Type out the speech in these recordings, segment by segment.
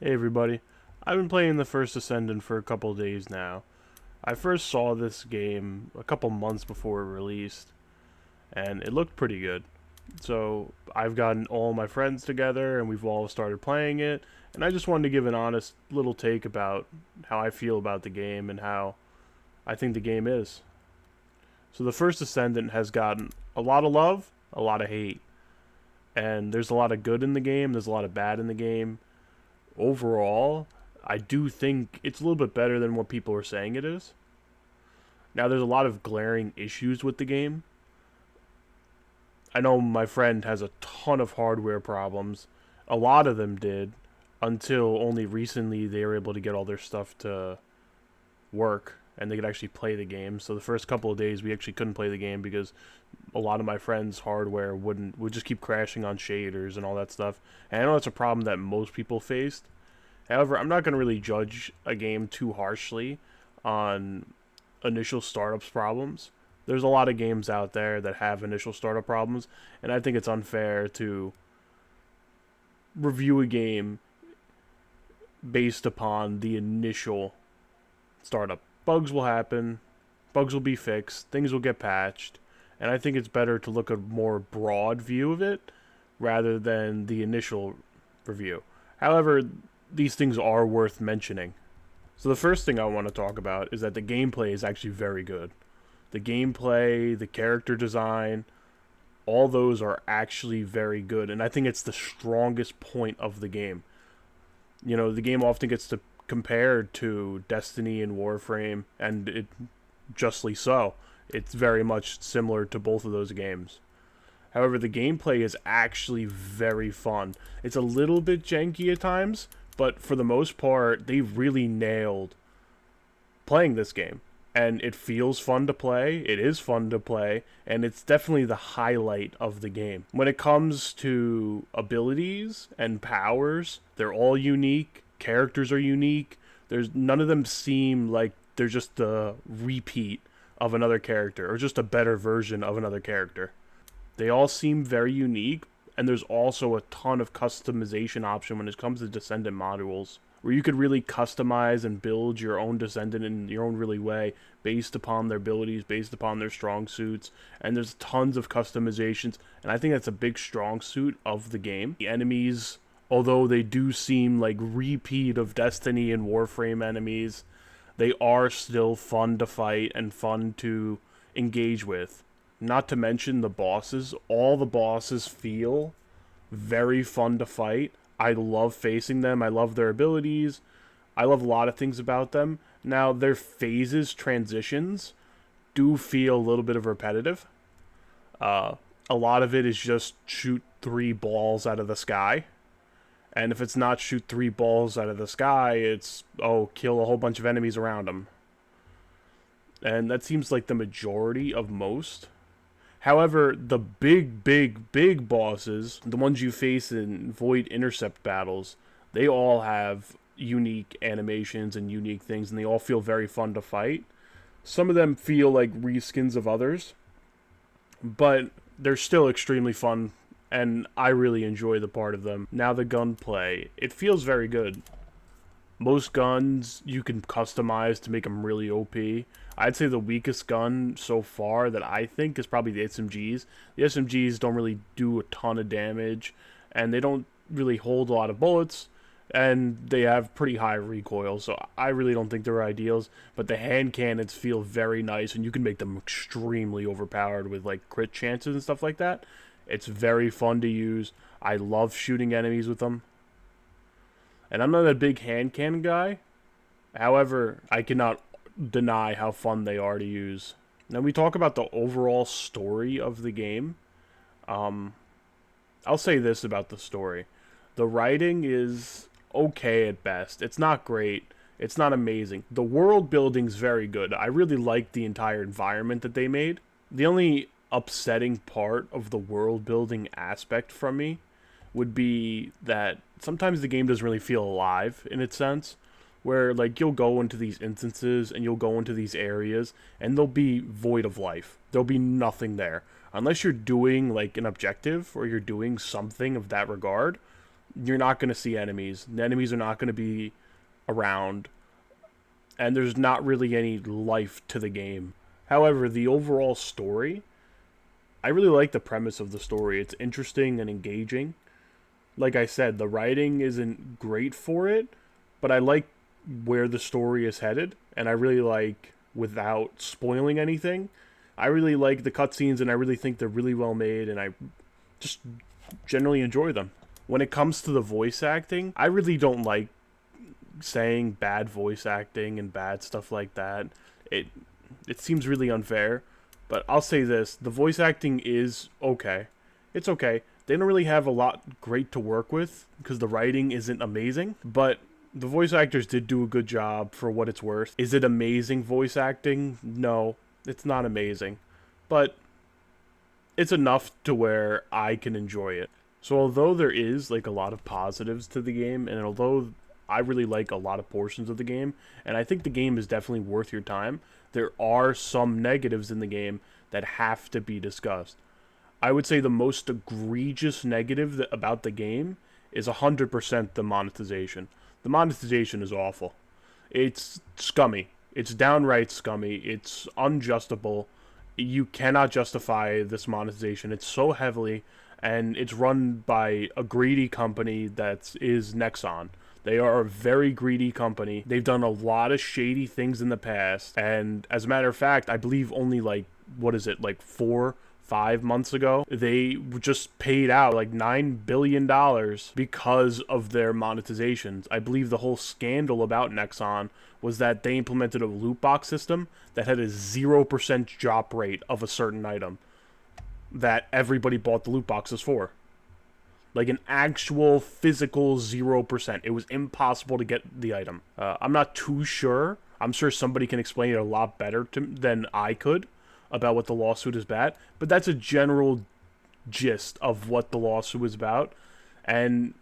Hey everybody, I've been playing the first Descendant for a couple days now. I first saw this game a couple months before it released, and it looked pretty good. So I've gotten all my friends together, and we've all started playing it, and I just wanted to give an honest little take about how I feel about the game and how I think the game is. So the first Descendant has gotten a lot of love, a lot of hate, and there's a lot of good in the game, there's a lot of bad in the game. Overall, I do think it's a little bit better than what people are saying it is. Now, there's a lot of glaring issues with the game. I know my friend has a ton of hardware problems. A lot of them did until only recently they were able to get all their stuff to work and they could actually play the game. So the first couple of days we actually couldn't play the game because a lot of my friends' hardware would just keep crashing on shaders and all that stuff. And I know that's a problem that most people faced. However, I'm not going to really judge a game too harshly on initial startups problems. There's a lot of games out there that have initial startup problems, and I think it's unfair to review a game based upon the initial startup. Bugs will happen, bugs will be fixed, things will get patched, and I think it's better to look at a more broad view of it rather than the initial review. However, these things are worth mentioning. So the first thing I want to talk about is that the gameplay is actually very good. The gameplay, the character design, all those are actually very good, and I think it's the strongest point of the game. You know, the game often gets compared to Destiny and Warframe, and it justly so. It's very much similar to both of those games. However, the gameplay is actually very fun. It's a little bit janky at times, but for the most part, they really nailed playing this game. And it feels fun to play, it is fun to play, and it's definitely the highlight of the game. When it comes to abilities and powers, they're all unique, characters are unique. There's none of them seem like they're just a repeat of another character or just a better version of another character. They all seem very unique, and there's also a ton of customization option when it comes to Descendant modules, where you could really customize and build your own Descendant in your own really way, based upon their abilities, based upon their strong suits, and there's tons of customizations, and I think that's a big strong suit of the game. The enemies, although they do seem like repeat of Destiny and Warframe enemies, they are still fun to fight and fun to engage with. Not to mention the bosses. All the bosses feel very fun to fight. I love facing them. I love their abilities. I love a lot of things about them. Now, their phases, transitions, do feel a little bit of repetitive. A lot of it is just shoot 3 balls out of the sky. And if it's not shoot 3 balls out of the sky, it's, oh, kill a whole bunch of enemies around them. And that seems like the majority of most. However, the big bosses, the ones you face in Void Intercept battles, they all have unique animations and unique things, and they all feel very fun to fight. Some of them feel like reskins of others, but they're still extremely fun, and I really enjoy the part of them. Now, the gunplay, it feels very good. Most guns you can customize to make them really OP. I'd say the weakest gun so far that I think is probably the SMGs. The SMGs don't really do a ton of damage, and they don't really hold a lot of bullets, and they have pretty high recoil, so I really don't think they're ideals. But the hand cannons feel very nice, and you can make them extremely overpowered with like crit chances and stuff like that. It's very fun to use. I love shooting enemies with them. And I'm not a big hand cannon guy. However, I cannot deny how fun they are to use. Now we talk about the overall story of the game. Um, I'll say this about the story. The writing is okay at best. It's not great. It's not amazing. The world building's very good. I really like the entire environment that they made. The only upsetting part of the world building aspect from me would be that sometimes the game doesn't really feel alive in its sense, where like you'll go into these instances and you'll go into these areas and they'll be void of life. There'll be nothing there unless you're doing like an objective or you're doing something of that regard. you're not going to see enemies. The enemies are not going to be around, and there's not really any life to the game. However, the overall story, I really like the premise of the story. It's interesting and engaging. Like I said, the writing isn't great for it, but I like where the story is headed, and I really like, without spoiling anything, I really like the cutscenes, and I really think they're really well made, and I just generally enjoy them. When it comes to the voice acting, I really don't like saying bad voice acting and bad stuff like that. It it seems really unfair, but I'll say this, the voice acting is okay. It's okay. They don't really have a lot great to work with because the writing isn't amazing, but the voice actors did do a good job for what it's worth. Is it amazing voice acting? No, it's not amazing, but it's enough to where I can enjoy it. So although there is like a lot of positives to the game, and although I really like a lot of portions of the game, and I think the game is definitely worth your time, there are some negatives in the game that have to be discussed. I would say the most egregious negative about the game is 100% the monetization. The monetization is awful. It's scummy. It's downright scummy. It's unjustable. You cannot justify this monetization. It's so heavily, and it's run by a greedy company that is Nexon. They are a very greedy company. They've done a lot of shady things in the past, and as a matter of fact, I believe only like, what is it, like 4-5 months ago, they just paid out like $9 billion because of their monetizations. I believe the whole scandal about Nexon was that they implemented a loot box system that had a 0% drop rate of a certain item that everybody bought the loot boxes for. Like an actual physical 0%. It was impossible to get the item. I'm not too sure. I'm sure somebody can explain it a lot better than I could about what the lawsuit is about. But that's a general gist of what the lawsuit was about. And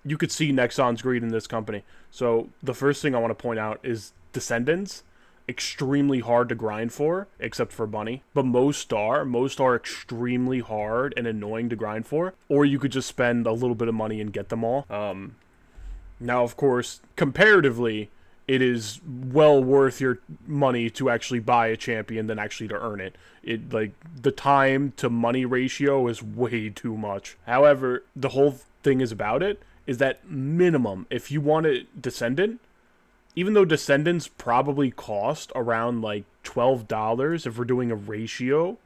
you could see Nexon's greed in this company. So the first thing I want to point out is Descendants. Extremely hard to grind for, except for Bunny. But most are extremely hard and annoying to grind for. Or you could just spend a little bit of money and get them all. Now, of course, comparatively, it is well worth your money to actually buy a champion than actually to earn it. It, like, the time to money ratio is way too much. However, the whole thing is about it is that minimum, if you want a Descendant, even though Descendants probably cost around like $12 if we're doing a ratio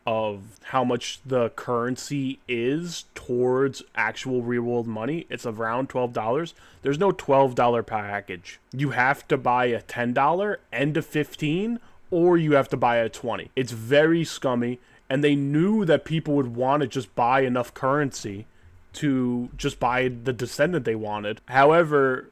of how much the currency is towards actual real world money, it's around $12. There's no $12 package. You have to buy a $10 and a $15, or you have to buy a $20. It's very scummy, and they knew that people would want to just buy enough currency to just buy the Descendant they wanted. However,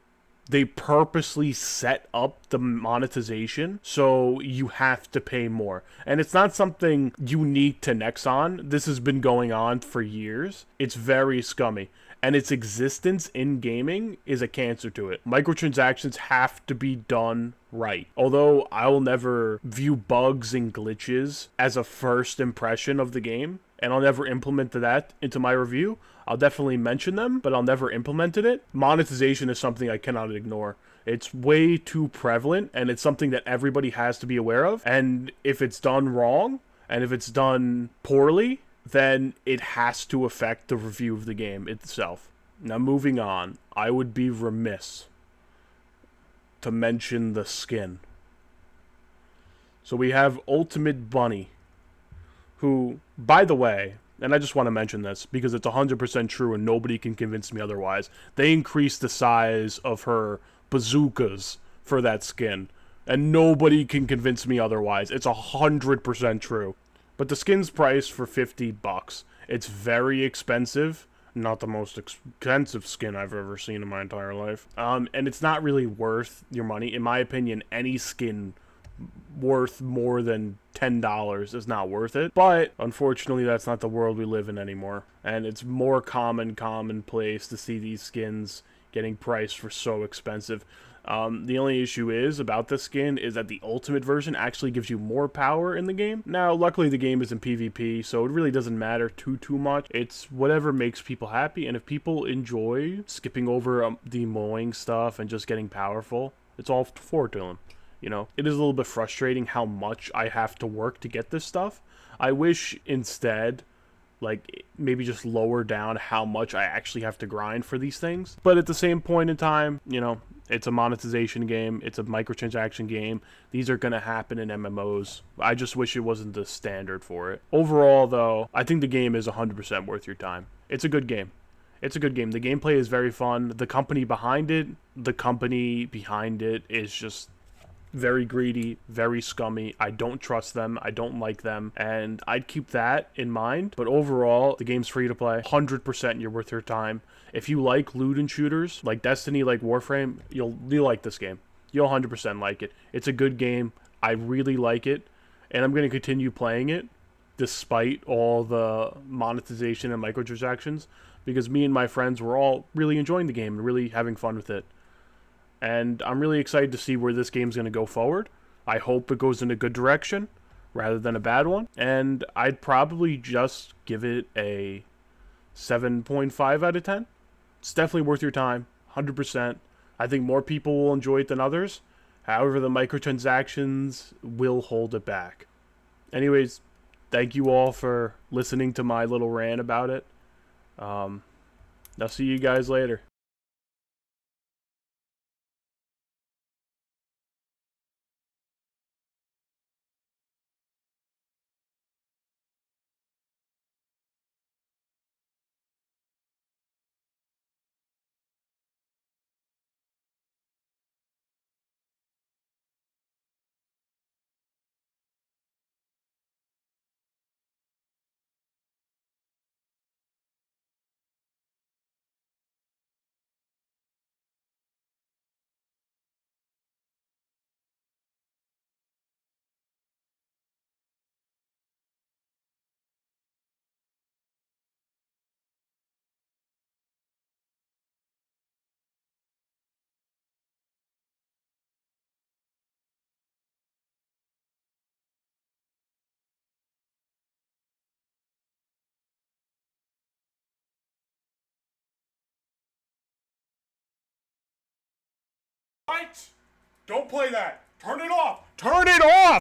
they purposely set up the monetization so you have to pay more. And it's not something unique to Nexon. This has been going on for years. It's very scummy. And its existence in gaming is a cancer to it. Microtransactions have to be done right. Although I will never view bugs and glitches as a first impression of the game, and I'll never implement that into my review, I'll definitely mention them, but I'll never implement it. Monetization is something I cannot ignore. It's way too prevalent, and it's something that everybody has to be aware of. And if it's done wrong, and if it's done poorly, then it has to affect the review of the game itself. Now, moving on, I would be remiss to mention the skin. So we have Ultimate Bunny, who, by the way, and I just want to mention this because it's 100% true and nobody can convince me otherwise, they increased the size of her bazookas for that skin, and nobody can convince me otherwise. It's 100% true. But the skin's priced for $50. It's very expensive. Not the most expensive skin I've ever seen in my entire life. And it's not really worth your money. In my opinion, any skin worth more than $10 is not worth it. But unfortunately, that's not the world we live in anymore. And it's more commonplace to see these skins getting priced for so expensive. The only issue is about this skin is that the ultimate version actually gives you more power in the game. Now, luckily the game is in PvP, so it really doesn't matter too much. It's whatever makes people happy, and if people enjoy skipping over the mowing stuff and just getting powerful, it's all forward to them. You know, it is a little bit frustrating how much I have to work to get this stuff. I wish instead, like, maybe just lower down how much I actually have to grind for these things. But at the same point in time, you know, it's a monetization game, it's a microtransaction game. These are going to happen in MMOs. I just wish it wasn't the standard for it. Overall, though, I think the game is 100% worth your time. It's a good game. It's a good game. The gameplay is very fun. The company behind it is just very greedy, very scummy. I don't trust them. I don't like them. And I'd keep that in mind. But overall, the game's free to play. 100% you're worth your time. If you like loot and shooters, like Destiny, like Warframe, you'll like this game. You'll 100% like it. It's a good game. I really like it. And I'm going to continue playing it despite all the monetization and microtransactions, because me and my friends were all really enjoying the game and really having fun with it. And I'm really excited to see where this game's going to go forward. I hope it goes in a good direction rather than a bad one. And I'd probably just give it a 7.5 out of 10. It's definitely worth your time, 100%. I think more people will enjoy it than others. However, the microtransactions will hold it back. Anyways, thank you all for listening to my little rant about it. I'll see you guys later. What? Don't play that. Turn it off. Turn it off!